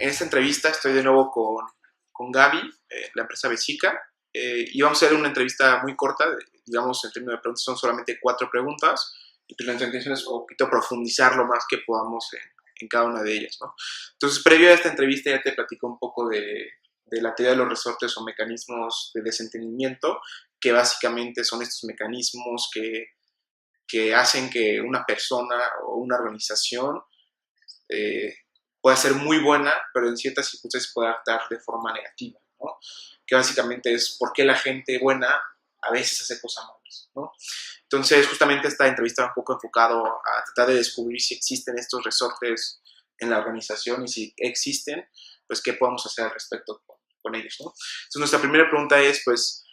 En esta entrevista estoy de nuevo con Gaby, la empresa Besica, y vamos a hacer una entrevista muy corta, digamos, en términos de preguntas son solamente 4 preguntas, y pues nuestra intención es un poquito profundizar lo más que podamos en cada una de ellas, ¿no? Entonces, previo a esta entrevista ya te platico un poco de la teoría de los resortes o mecanismos de desentendimiento, que básicamente son estos mecanismos que hacen que una persona o una organización pueda ser muy buena, pero en ciertas circunstancias puede actuar de forma negativa, ¿no? Que básicamente es por qué la gente buena a veces hace cosas malas, ¿no? Entonces, justamente esta entrevista va un poco enfocado a tratar de descubrir si existen estos resortes en la organización y si existen, pues qué podemos hacer al respecto con ellos, ¿no? Entonces, nuestra primera pregunta es, pues,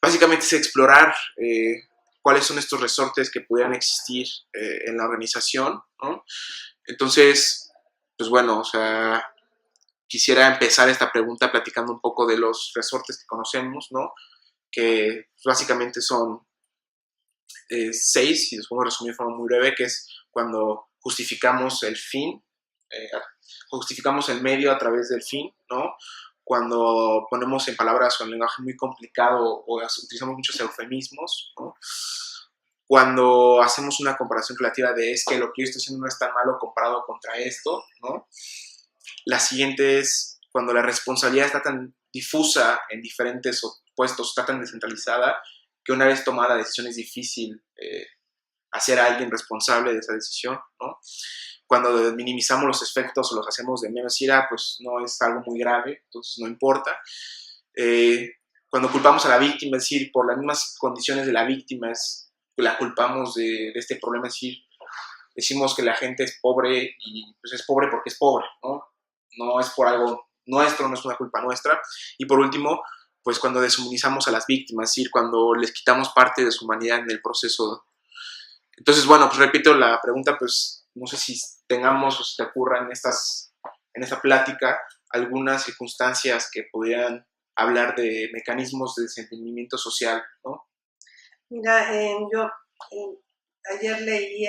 básicamente es explorar cuáles son estos resortes que pudieran existir en la organización, ¿no? Entonces, pues bueno, o sea, quisiera empezar esta pregunta platicando un poco de los resortes que conocemos, ¿no? Que básicamente son 6, y los podemos resumir de forma muy breve, que es cuando justificamos el fin, justificamos el medio a través del fin, ¿no? Cuando ponemos en palabras o en lenguaje muy complicado o utilizamos muchos eufemismos, ¿no? Cuando hacemos una comparación relativa de es que lo que yo estoy haciendo no es tan malo comparado contra esto, ¿no? La siguiente es cuando la responsabilidad está tan difusa en diferentes puestos, está tan descentralizada, que una vez tomada la decisión es difícil hacer a alguien responsable de esa decisión, ¿no? Cuando minimizamos los efectos o los hacemos de menos ira, pues no es algo muy grave, entonces no importa. Cuando culpamos a la víctima, es decir, por las mismas condiciones de la víctima, la culpamos de este problema, es decir, decimos que la gente es pobre y pues es pobre porque es pobre, ¿no? No es por algo nuestro, no es una culpa nuestra. Y por último, pues cuando deshumanizamos a las víctimas, es decir, cuando les quitamos parte de su humanidad en el proceso. Entonces, bueno, pues repito la pregunta, pues no sé si tengamos o si te ocurran en esta plática algunas circunstancias que pudieran hablar de mecanismos de desentendimiento social, ¿no? Mira, yo ayer leí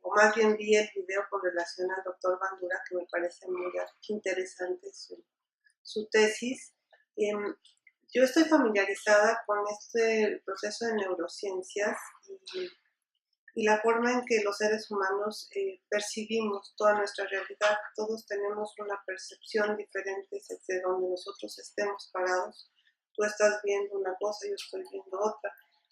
o más bien vi el video con relación al doctor Bandura, que me parece muy interesante su tesis. Yo estoy familiarizada con este proceso de neurociencias y la forma en que los seres humanos percibimos toda nuestra realidad. Todos tenemos una percepción diferente desde donde nosotros estemos parados. Tú estás viendo una cosa, yo estoy viendo otra.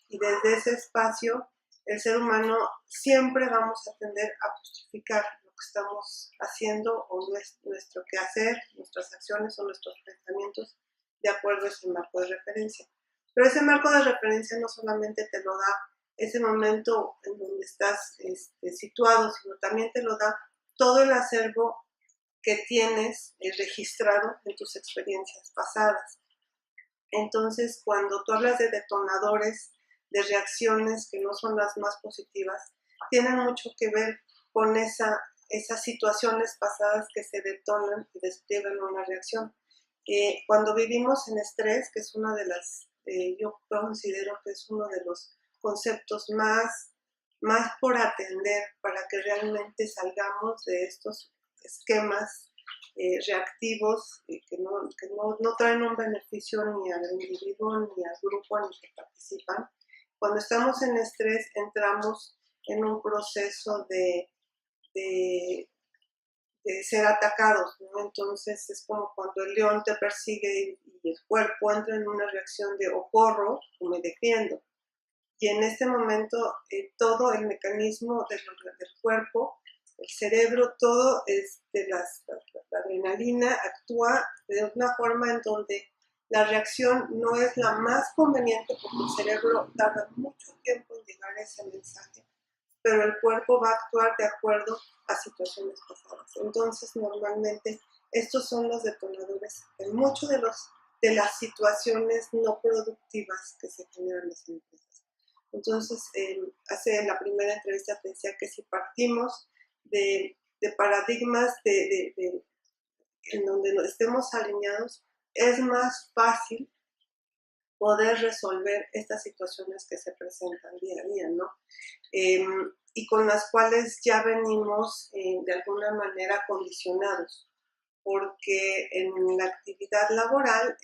Y desde ese espacio, el ser humano siempre vamos a tender a justificar lo que estamos haciendo o nuestro quehacer, nuestras acciones o nuestros pensamientos de acuerdo a ese marco de referencia. Pero ese marco de referencia no solamente te lo da ese momento en donde estás situado, sino también te lo da todo el acervo que tienes registrado en tus experiencias pasadas. Entonces, cuando tú hablas de detonadores, de reacciones que no son las más positivas, tienen mucho que ver con esas situaciones pasadas que se detonan y despliegan una reacción. Cuando vivimos en estrés, que es una de las, yo considero que es uno de los conceptos más por atender para que realmente salgamos de estos esquemas reactivos que no traen un beneficio ni al individuo, ni al grupo, ni que participan. Cuando estamos en estrés, entramos en un proceso de ser atacados, ¿no? Entonces es como cuando el león te persigue y el cuerpo entra en una reacción de o corro o me defiendo. Y en este momento todo el mecanismo del cuerpo, el cerebro, todo la adrenalina actúa de una forma en donde la reacción no es la más conveniente porque el cerebro tarda mucho tiempo en llegar a ese mensaje, pero el cuerpo va a actuar de acuerdo a situaciones pasadas. Entonces, normalmente, estos son los detonadores en muchas de las situaciones no productivas que se generan en las empresas. Entonces, hace la primera entrevista te decía que si partimos de paradigmas en donde estemos alineados, es más fácil poder resolver estas situaciones que se presentan día a día, ¿no? Y con las cuales ya venimos de alguna manera condicionados. porque en la actividad laboral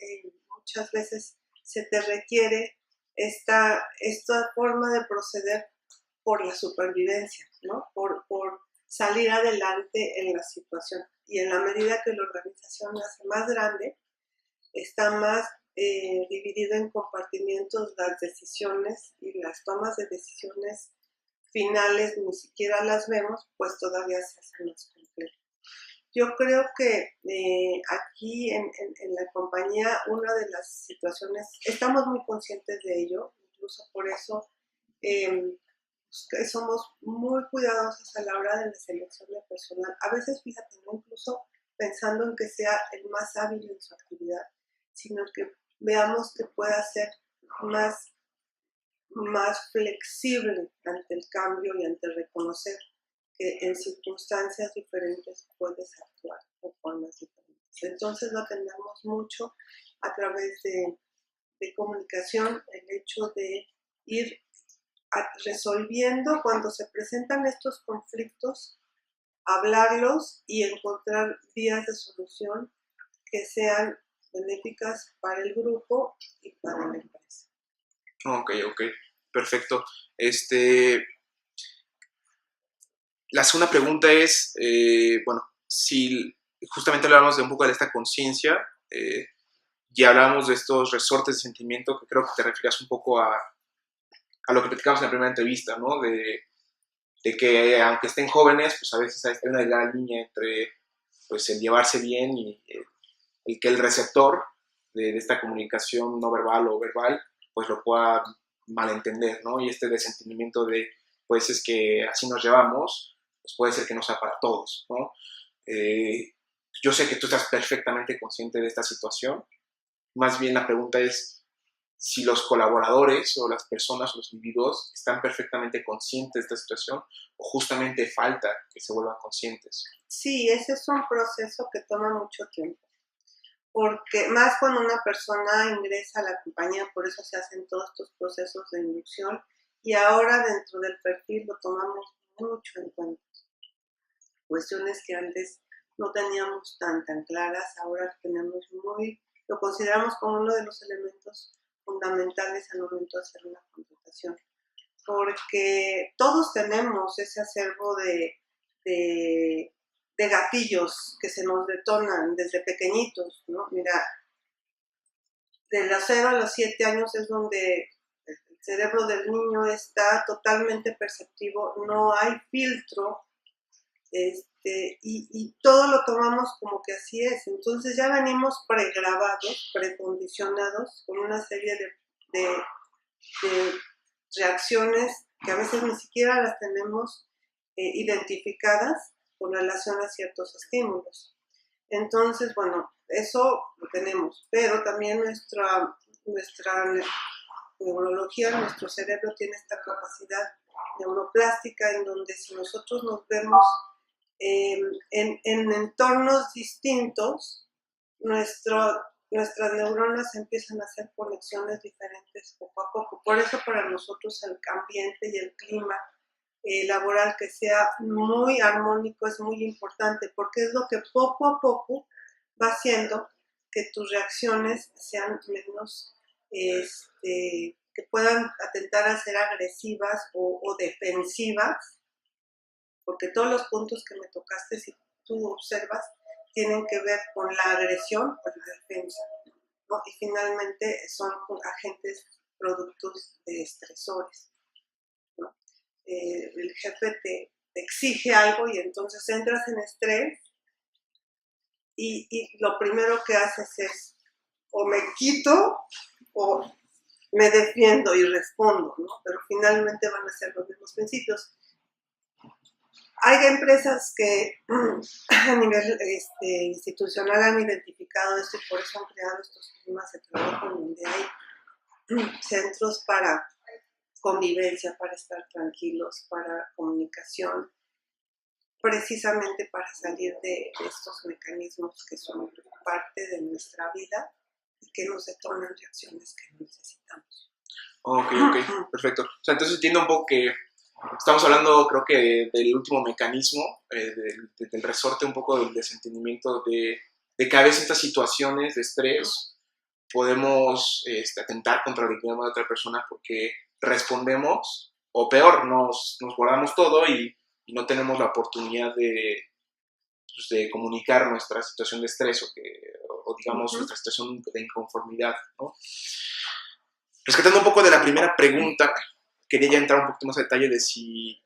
muchas veces se te requiere esta forma de proceder por la supervivencia, ¿no? Por salir adelante en la situación. Y en la medida que la organización se hace más grande, está más dividido en compartimientos las decisiones, y las tomas de decisiones finales ni siquiera las vemos, pues todavía se hace más complejo. Yo creo que aquí en la compañía una de las situaciones, estamos muy conscientes de ello, incluso por eso somos muy cuidadosos a la hora de la selección de personal. A veces, fíjate, no incluso pensando en que sea el más hábil en su actividad, sino que veamos que pueda ser más flexible ante el cambio y ante reconocer que en circunstancias diferentes puedes actuar de formas diferentes. Entonces lo atendemos mucho a través de comunicación, el hecho de ir resolviendo cuando se presentan estos conflictos, hablarlos y encontrar vías de solución que sean benéficas para el grupo y para la empresa. Ok, perfecto. La segunda pregunta es, bueno, si justamente hablamos de un poco de esta conciencia, y hablamos de estos resortes de sentimiento, que creo que te refieres un poco a lo que platicamos en la primera entrevista, ¿no? De que aunque estén jóvenes, pues a veces hay una delgada línea entre pues, el llevarse bien y el que el receptor de esta comunicación no verbal o verbal, pues lo pueda malentender, ¿no? Y este desentendimiento de, pues es que así nos llevamos, pues puede ser que no sea para todos, ¿no? Yo sé que tú estás perfectamente consciente de esta situación. Más bien la pregunta es si los colaboradores o las personas o los individuos están perfectamente conscientes de esta situación o justamente falta que se vuelvan conscientes. Sí, ese es un proceso que toma mucho tiempo, porque más cuando una persona ingresa a la compañía, por eso se hacen todos estos procesos de inducción, y ahora dentro del perfil lo tomamos mucho en cuenta. Cuestiones que antes no teníamos tan claras, ahora tenemos lo consideramos como uno de los elementos fundamentales al momento de hacer una contratación, porque todos tenemos ese acervo de gatillos que se nos detonan desde pequeñitos, ¿no? Mira, de los 0 a los 7 años es donde el cerebro del niño está totalmente perceptivo, no hay filtro, y todo lo tomamos como que así es. Entonces ya venimos pregrabados, precondicionados con una serie de reacciones que a veces ni siquiera las tenemos identificadas con relación a ciertos estímulos. Entonces, bueno, eso lo tenemos, pero también nuestra neurología, nuestro cerebro tiene esta capacidad neuroplástica en donde si nosotros nos vemos en entornos distintos, nuestras neuronas empiezan a hacer conexiones diferentes poco a poco. Por eso para nosotros el ambiente y el clima laboral que sea muy armónico es muy importante, porque es lo que poco a poco va haciendo que tus reacciones sean menos, que puedan atentar a ser agresivas o defensivas, porque todos los puntos que me tocaste, si tú observas, tienen que ver con la agresión o la defensa, ¿no? Y finalmente son agentes productos de estresores, ¿no? El jefe te exige algo y entonces entras en estrés y lo primero que haces es o me quito o me defiendo y respondo, ¿no? Pero finalmente van a ser los mismos principios. Hay empresas que a nivel institucional han identificado esto y por eso han creado estos climas de trabajo donde hay centros para convivencia, para estar tranquilos, para comunicación, precisamente para salir de estos mecanismos que son parte de nuestra vida y que nos detonan reacciones que no necesitamos. Ok, perfecto. O sea, entonces entiendo un poco que estamos hablando, creo que del último mecanismo, del resorte un poco del desentendimiento de de que a veces estas situaciones de estrés podemos atentar contra la dignidad de otra persona porque respondemos, o peor, nos guardamos todo y no tenemos la oportunidad de comunicar nuestra situación de estrés o digamos, nuestra situación de inconformidad, ¿no? Rescatando un poco de la primera pregunta, quería ya entrar un poquito más a detalle de si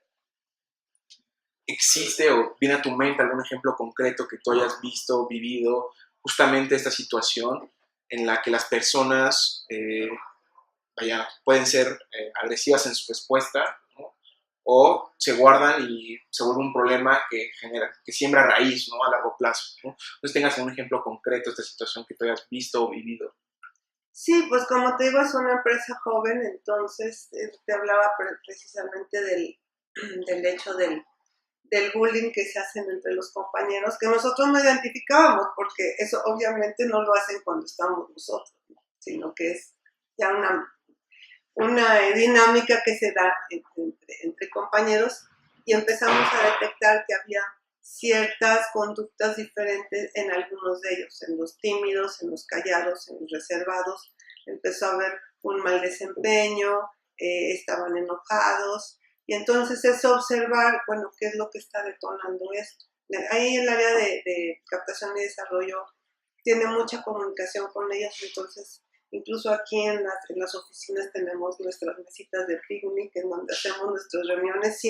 existe o viene a tu mente algún ejemplo concreto que tú hayas visto, vivido, justamente esta situación en la que las personas pueden ser agresivas en su respuesta, ¿no? O se guardan y se vuelve un problema que siembra raíz, ¿no? A largo plazo, ¿no? Entonces tengas un ejemplo concreto de esta situación que tú hayas visto o vivido. Sí, pues como te digo, es una empresa joven, entonces te hablaba precisamente del hecho del bullying que se hacen entre los compañeros, que nosotros no identificábamos, porque eso obviamente no lo hacen cuando estamos nosotros, ¿no? Sino que es ya una dinámica que se da entre compañeros, y empezamos a detectar que había ciertas conductas diferentes en algunos de ellos, en los tímidos, en los callados, en los reservados. Empezó a haber un mal desempeño, estaban enojados, y entonces es observar, bueno, qué es lo que está detonando esto. Ahí el área de captación y desarrollo tiene mucha comunicación con ellos, entonces incluso aquí en las oficinas tenemos nuestras mesitas de picnic en donde hacemos nuestras reuniones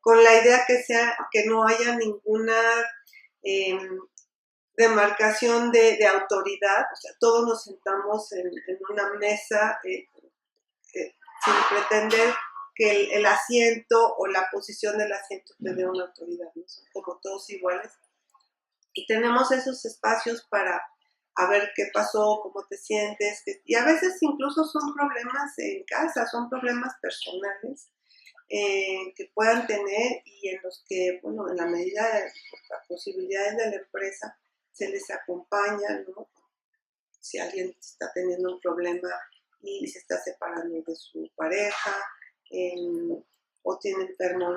con la idea que no haya ninguna demarcación de autoridad. O sea, todos nos sentamos en una mesa sin pretender que el asiento o la posición del asiento te dé una autoridad, ¿no? Son como todos iguales. Y tenemos esos espacios para ver qué pasó, cómo te sientes, y a veces incluso son problemas en casa, son problemas personales que puedan tener, y en los que, bueno, en la medida de las posibilidades de la empresa, se les acompaña, ¿no? Si alguien está teniendo un problema y se está separando de su pareja, o tiene enfermo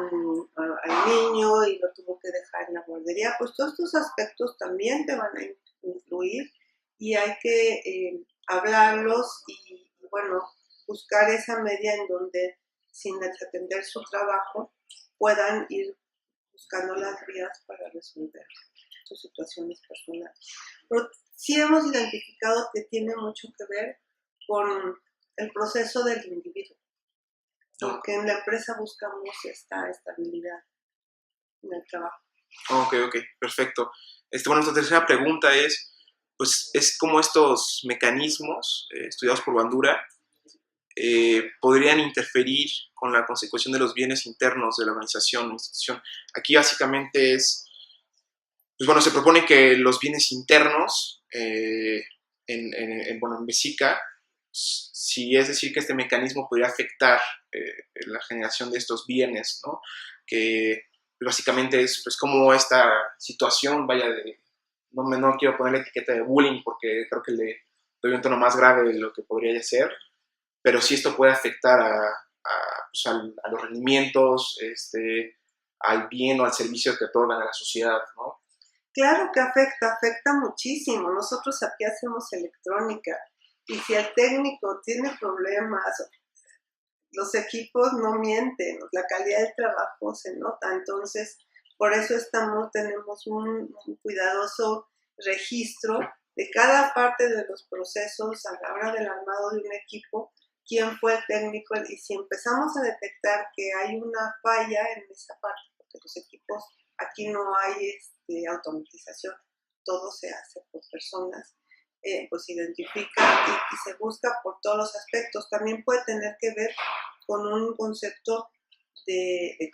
al niño y lo tuvo que dejar en la guardería, pues todos estos aspectos también te van a influir, y hay que hablarlos y, bueno, buscar esa media en donde, sin desatender su trabajo, puedan ir buscando las vías para resolver sus situaciones personales. Pero sí hemos identificado que tiene mucho que ver con el proceso del individuo, porque en la empresa buscamos esta estabilidad en el trabajo. Ok, perfecto. Bueno, nuestra tercera pregunta es cómo estos mecanismos estudiados por Bandura podrían interferir con la consecución de los bienes internos de la organización o institución. Aquí básicamente pues bueno, se propone que los bienes internos en Besica, si es decir que este mecanismo podría afectar la generación de estos bienes, ¿no? Que básicamente es pues como esta situación, no quiero poner la etiqueta de bullying porque creo que le doy un tono más grave de lo que podría ser, pero sí esto puede afectar pues a los rendimientos, al bien o al servicio que otorgan a la sociedad, ¿no? Claro que afecta muchísimo. Nosotros aquí hacemos electrónica, y si el técnico tiene problemas, los equipos no mienten, la calidad de trabajo se nota. Entonces, por eso tenemos un cuidadoso registro de cada parte de los procesos a la hora del armado de un equipo, quién fue el técnico, y si empezamos a detectar que hay una falla en esa parte, porque los equipos, aquí no hay automatización, todo se hace por personas, pues se identifica y se busca por todos los aspectos. También puede tener que ver con un concepto de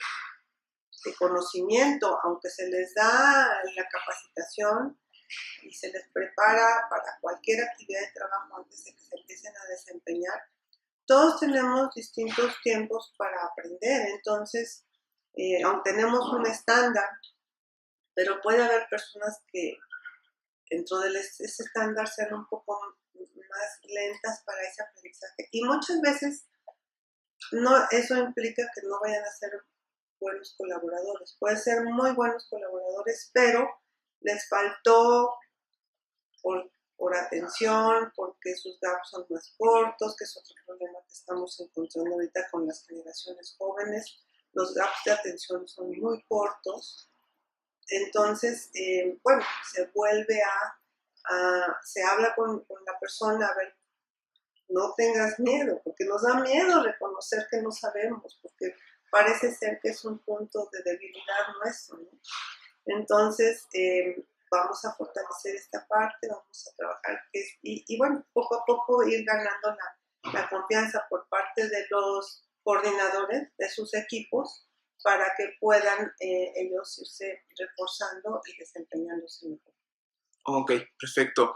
conocimiento, aunque se les da la capacitación y se les prepara para cualquier actividad de trabajo antes de que se empiecen a desempeñar. Todos tenemos distintos tiempos para aprender, entonces, aunque tenemos un estándar, pero puede haber personas que dentro de ese estándar sean un poco más lentas para ese aprendizaje. Y muchas veces eso implica que no vayan a ser buenos colaboradores. Pueden ser muy buenos colaboradores, pero les faltó por atención, porque sus gaps son más cortos, que es otro problema que estamos encontrando ahorita con las generaciones jóvenes. Los gaps de atención son muy cortos. Entonces, bueno, se vuelve se habla con la persona, a ver, no tengas miedo, porque nos da miedo reconocer que no sabemos, porque parece ser que es un punto de debilidad nuestro, ¿no? Entonces, vamos a fortalecer esta parte, vamos a trabajar, y bueno, poco a poco ir ganando la confianza por parte de los coordinadores de sus equipos para que puedan ellos irse reforzando y desempeñándose mejor. Ok, perfecto.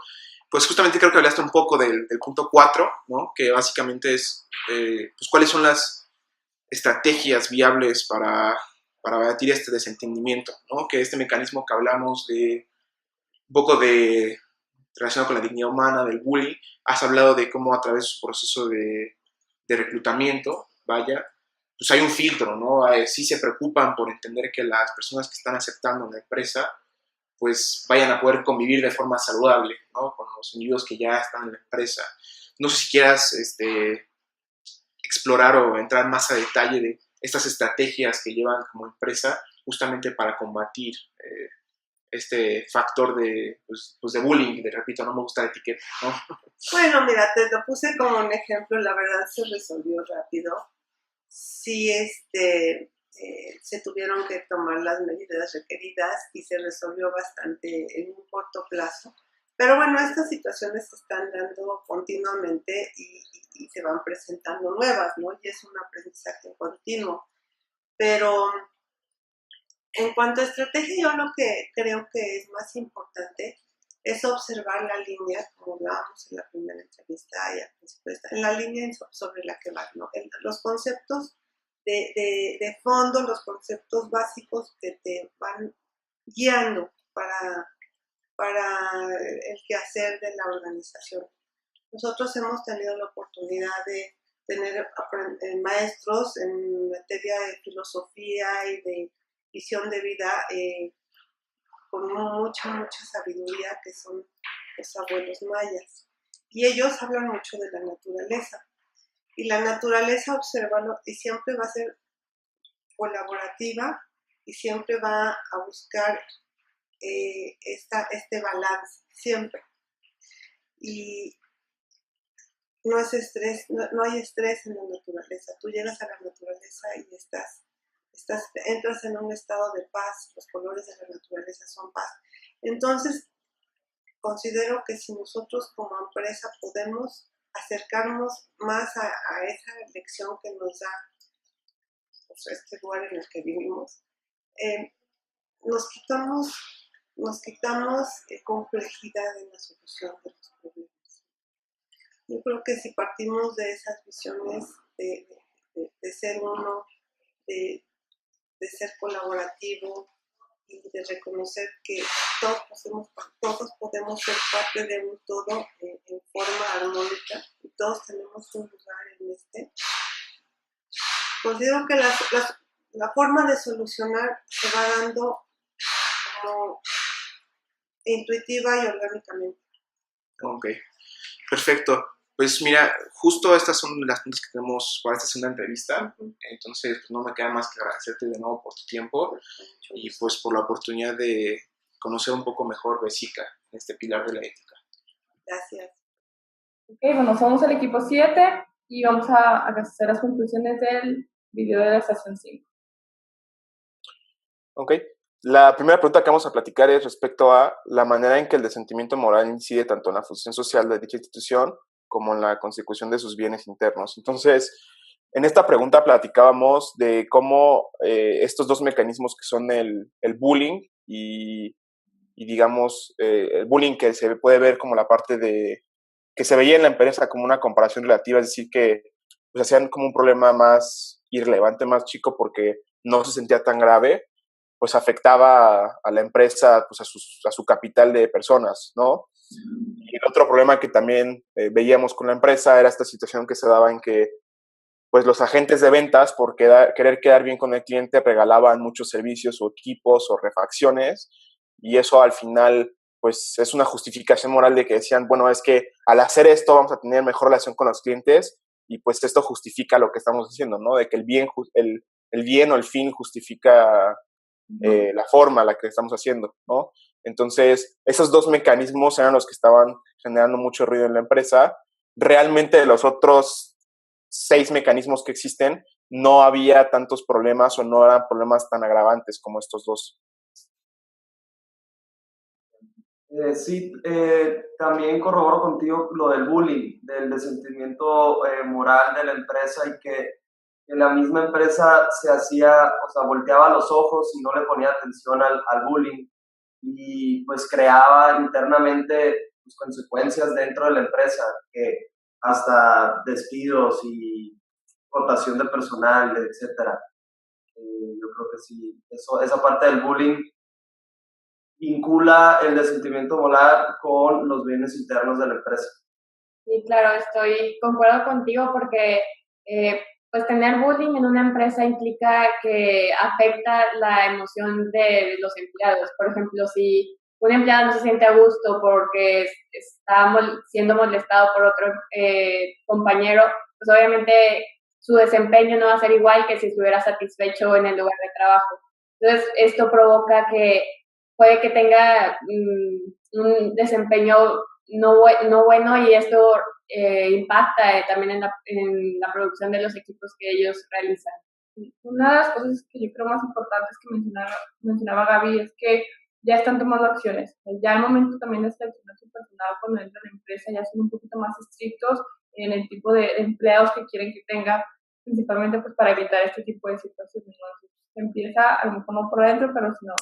Pues justamente creo que hablaste un poco del punto 4, ¿no? Que básicamente es, pues, ¿cuáles son las estrategias viables para abatir este desentendimiento, ¿no? Que este mecanismo que hablamos de un poco de relacionado con la dignidad humana, del bullying, has hablado de cómo a través de su proceso de reclutamiento, vaya, pues hay un filtro, ¿no? Sí se preocupan por entender que las personas que están aceptando en la empresa pues vayan a poder convivir de forma saludable, ¿no? Con los individuos que ya están en la empresa. No sé si quieras explorar o entrar más a detalle de estas estrategias que llevan como empresa justamente para combatir este factor pues de bullying, repito, no me gusta la etiqueta, ¿no? Bueno, mira, te lo puse como un ejemplo, la verdad se resolvió rápido. Sí, se tuvieron que tomar las medidas requeridas y se resolvió bastante en un corto plazo. Pero bueno, estas situaciones se están dando continuamente y se van presentando nuevas, ¿no? Y es un aprendizaje continuo. Pero en cuanto a estrategia, yo lo que creo que es más importante es observar la línea, como hablábamos en la primera entrevista y al principio, en la línea sobre la que va, ¿no? Los conceptos de fondo, los conceptos básicos que te van guiando para el quehacer de la organización. Nosotros hemos tenido la oportunidad de tener maestros en materia de filosofía y de visión de vida con mucha sabiduría, que son los abuelos mayas. Y ellos hablan mucho de la naturaleza. Y la naturaleza, obsérvalo, y siempre va a ser colaborativa y siempre va a buscar este balance, siempre. Y no es estrés, no hay estrés en la naturaleza. Tú llegas a la naturaleza y entras en un estado de paz. Los colores de la naturaleza son paz. Entonces, considero que si nosotros como empresa podemos acercarnos más a esa lección que nos da pues, este lugar en el que vivimos, nos quitamos complejidad en la solución de los problemas. Yo creo que si partimos de esas visiones de ser uno, de ser colaborativo y de reconocer que todos podemos ser parte de un todo en forma armónica y todos tenemos un lugar en considero que la forma de solucionar se va dando como intuitiva y orgánicamente. Ok, perfecto. Pues mira, justo estas son las puntas que tenemos para esta segunda entrevista. Entonces, pues no me queda más que agradecerte de nuevo por tu tiempo y pues por la oportunidad de conocer un poco mejor Vesica, este pilar de la ética. Gracias. Ok, bueno, somos el equipo 7 y vamos a hacer las conclusiones del video de la estación 5. Ok. La primera pregunta que vamos a platicar es respecto a la manera en que el desentendimiento moral incide tanto en la función social de dicha institución como en la consecución de sus bienes internos. Entonces, en esta pregunta platicábamos de cómo estos dos mecanismos que son el bullying y digamos, el bullying que se puede ver como la parte que se veía en la empresa como una comparación relativa, es decir, que pues, hacían como un problema más irrelevante, más chico, porque no se sentía tan grave, pues afectaba a la empresa, pues a su capital de personas, ¿no? Y el otro problema que también veíamos con la empresa era esta situación que se daba en que pues los agentes de ventas, por querer quedar bien con el cliente, regalaban muchos servicios o equipos o refacciones, y eso al final pues es una justificación moral de que decían, bueno, es que al hacer esto vamos a tener mejor relación con los clientes y pues esto justifica lo que estamos haciendo, ¿no? De que el bien o el fin justifica la forma en la que estamos haciendo, ¿no? Entonces, esos dos mecanismos eran los que estaban generando mucho ruido en la empresa. Realmente de los otros 6 mecanismos que existen, no había tantos problemas o no eran problemas tan agravantes como estos dos. Sí, también corroboro contigo lo del bullying, del desentendimiento moral de la empresa y que en la misma empresa se hacía, o sea, volteaba los ojos y no le ponía atención al bullying y pues creaba internamente pues, consecuencias dentro de la empresa, que hasta despidos y rotación de personal, etcétera. Yo creo que sí, esa parte del bullying vincula el desentendimiento moral con los bienes internos de la empresa. Sí, claro, concuerdo contigo porque pues tener bullying en una empresa implica que afecta la emoción de los empleados. Por ejemplo, si un empleado no se siente a gusto porque está siendo molestado por otro compañero, pues obviamente su desempeño no va a ser igual que si estuviera satisfecho en el lugar de trabajo. Entonces, esto provoca que puede que tenga un desempeño no bueno y esto impacta también en la producción de los equipos que ellos realizan. Una de las cosas que yo creo más importantes que mencionaba Gaby es que ya están tomando acciones. Ya al momento también de seleccionar su personal cuando entra a la empresa ya son un poquito más estrictos en el tipo de empleados que quieren que tenga, principalmente pues para evitar este tipo de situaciones. Entonces, empieza a lo mejor no por adentro, pero sino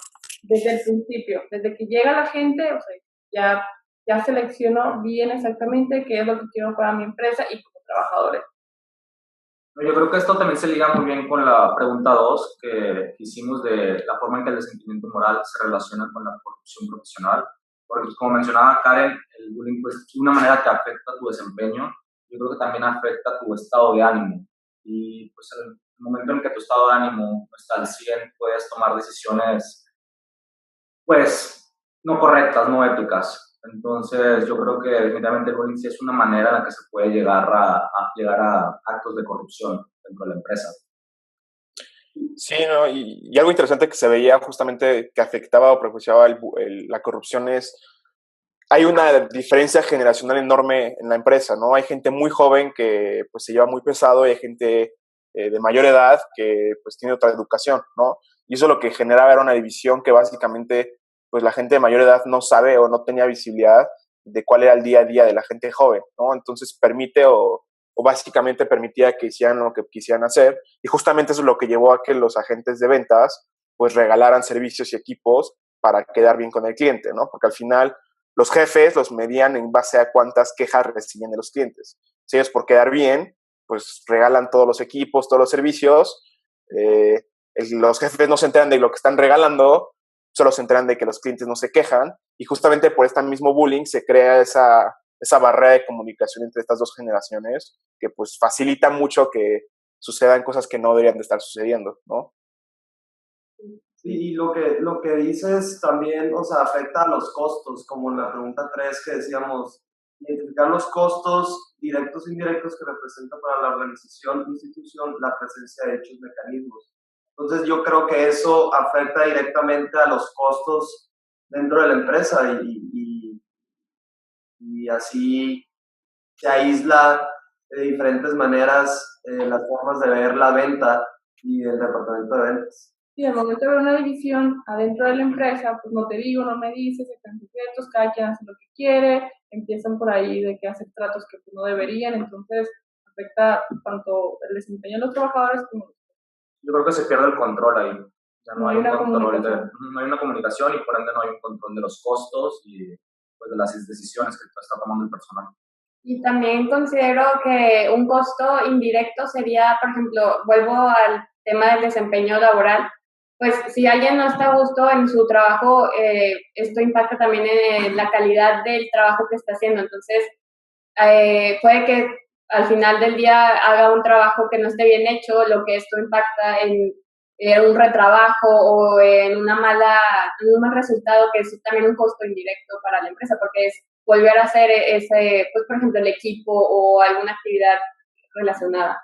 desde el principio, desde que llega la gente, o sea, ya selecciono bien exactamente qué es lo que quiero para mi empresa y como trabajadores. Yo creo que esto también se liga muy bien con la pregunta 2 que hicimos de la forma en que el desentendimiento moral se relaciona con la corrupción profesional. Porque, como mencionaba Karen, el bullying pues, es una manera que afecta tu desempeño. Yo creo que también afecta tu estado de ánimo. Y pues en el momento en que tu estado de ánimo está al 100, puedes tomar decisiones pues no correctas, no éticas. Entonces, yo creo que definitivamente el bullying sí es una manera en la que se puede llegar a actos de corrupción dentro de la empresa. Sí, ¿no? Y algo interesante que se veía justamente que afectaba o propiciaba la corrupción es, hay una diferencia generacional enorme en la empresa, ¿no? Hay gente muy joven que pues se lleva muy pesado y hay gente de mayor edad que pues tiene otra educación, ¿no? Y eso lo que generaba era una división que básicamente pues la gente de mayor edad no sabe o no tenía visibilidad de cuál era el día a día de la gente joven, ¿no? Entonces permite o básicamente permitía que hicieran lo que quisieran hacer y justamente eso es lo que llevó a que los agentes de ventas pues regalaran servicios y equipos para quedar bien con el cliente, ¿no? Porque al final los jefes los medían en base a cuántas quejas reciben de los clientes. Si ellos por quedar bien, pues regalan todos los equipos, todos los servicios, los jefes no se enteran de lo que están regalando, solo se enteran de que los clientes no se quejan y justamente por este mismo bullying se crea esa barrera de comunicación entre estas dos generaciones que pues facilita mucho que sucedan cosas que no deberían de estar sucediendo, ¿no? Sí, y lo que dices también, o sea, afecta a los costos, como en la pregunta 3 que decíamos, identificar los costos directos e indirectos que representa para la organización, institución, la presencia de dichos mecanismos. Entonces yo creo que eso afecta directamente a los costos dentro de la empresa y así se aísla de diferentes maneras las formas de ver la venta y el departamento de ventas. Sí, al momento de ver una división adentro de la empresa, pues no te digo, no me dices, están secretos, cada quien hace lo que quiere, empiezan por ahí de que hacen tratos que pues, no deberían, entonces afecta tanto el desempeño de los trabajadores como... Yo creo que se pierde el control ahí. Ya no hay un control no hay una comunicación y por ende no hay un control de los costos y pues, de las decisiones que está tomando el personal. Y también considero que un costo indirecto sería, por ejemplo, vuelvo al tema del desempeño laboral, pues si alguien no está a gusto en su trabajo, esto impacta también en la calidad del trabajo que está haciendo. Entonces, puede que al final del día haga un trabajo que no esté bien hecho, lo que esto impacta en un retrabajo o en un mal resultado, que es también un costo indirecto para la empresa, porque es volver a hacer ese, pues por ejemplo, el equipo o alguna actividad relacionada.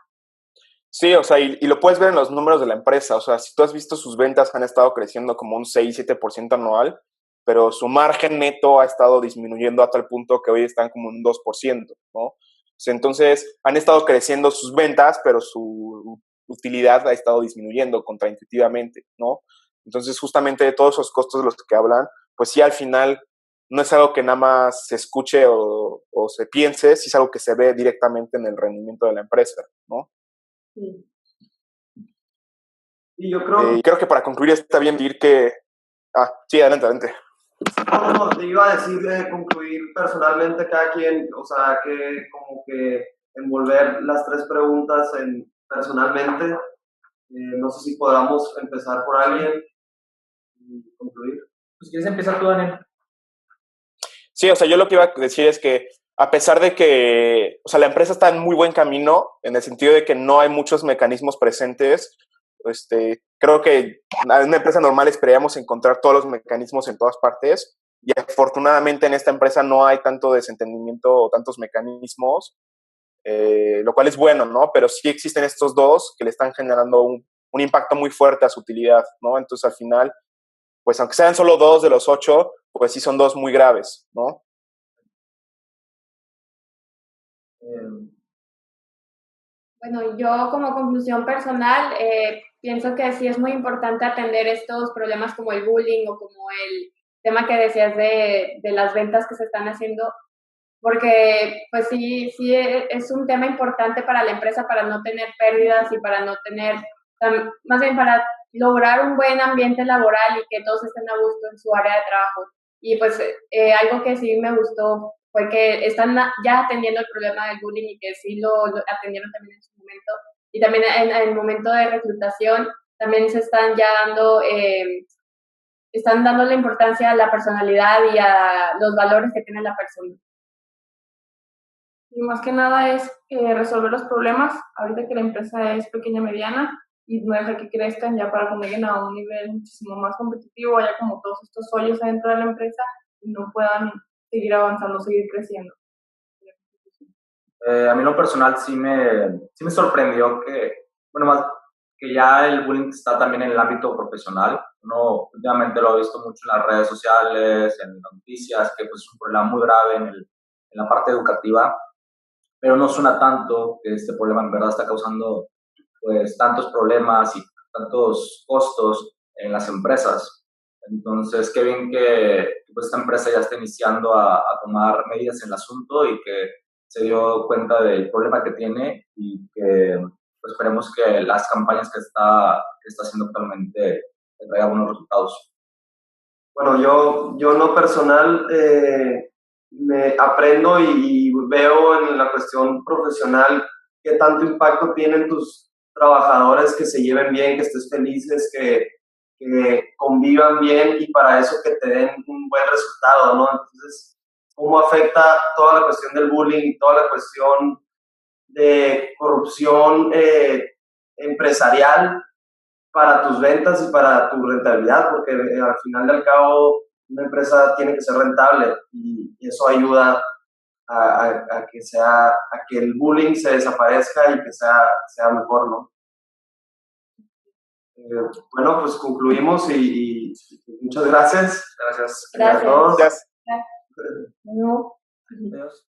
Sí, o sea, y lo puedes ver en los números de la empresa. O sea, si tú has visto, sus ventas han estado creciendo como un 6-7% anual, pero su margen neto ha estado disminuyendo a tal punto que hoy están como un 2%, ¿no? O sea, entonces, han estado creciendo sus ventas, pero su utilidad ha estado disminuyendo contraintuitivamente, ¿no? Entonces, justamente de todos esos costos de los que hablan, pues sí, al final no es algo que nada más se escuche o se piense, sí es algo que se ve directamente en el rendimiento de la empresa, ¿no? Sí. Y yo creo... Creo que para concluir está bien decir que... sí, adelante. No, te iba a decir de concluir personalmente cada quien, o sea, que como que envolver las tres preguntas en personalmente. No sé si podamos empezar por alguien y concluir. Pues quieres empezar tú, Daniel. Sí, o sea, yo lo que iba a decir es que a pesar de que, o sea, la empresa está en muy buen camino, en el sentido de que no hay muchos mecanismos presentes, creo que en una empresa normal esperaríamos encontrar todos los mecanismos en todas partes, y afortunadamente en esta empresa no hay tanto desentendimiento o tantos mecanismos, lo cual es bueno, ¿no? Pero sí existen estos dos que le están generando un impacto muy fuerte a su utilidad, ¿no? Entonces, al final, pues aunque sean solo 2 de los 8, pues sí son 2 muy graves, ¿no? Bueno, yo como conclusión personal pienso que sí es muy importante atender estos problemas como el bullying o como el tema que decías de las ventas que se están haciendo, porque pues sí es un tema importante para la empresa para no tener pérdidas y para no tener, más bien para lograr un buen ambiente laboral y que todos estén a gusto en su área de trabajo. Y pues algo que sí me gustó fue que están ya atendiendo el problema del bullying y que sí lo atendieron también en su momento. Y también en el momento de reclutación también se están ya dando, están dando la importancia a la personalidad y a los valores que tiene la persona. Y más que nada es resolver los problemas, ahorita que la empresa es pequeña, mediana, y no dejar que crezcan ya para que lleguen a un nivel muchísimo más competitivo, haya como todos estos hoyos adentro de la empresa y no puedan seguir avanzando, seguir creciendo. A mí en lo personal sí me sorprendió que, bueno, más que ya el bullying está también en el ámbito profesional. Uno últimamente lo ha visto mucho en las redes sociales, en las noticias, que pues, es un problema muy grave en la parte educativa, pero no suena tanto que este problema en verdad está causando pues tantos problemas y tantos costos en las empresas. Entonces, qué bien que pues, esta empresa ya está iniciando a tomar medidas en el asunto y que se dio cuenta del problema que tiene y que pues, esperemos que las campañas que está haciendo actualmente traigan buenos resultados. Bueno, yo en lo personal me aprendo y veo en la cuestión profesional qué tanto impacto tienen tus trabajadores, que se lleven bien, que estés felices, que convivan bien y para eso que te den un buen resultado, ¿no? Entonces, ¿cómo afecta toda la cuestión del bullying y toda la cuestión de corrupción empresarial para tus ventas y para tu rentabilidad? Porque al final del cabo una empresa tiene que ser rentable y eso ayuda a que el bullying se desaparezca y que sea mejor, ¿no? Bueno, pues concluimos y muchas gracias. Gracias. Gracias. A todos. Gracias. No. Adiós.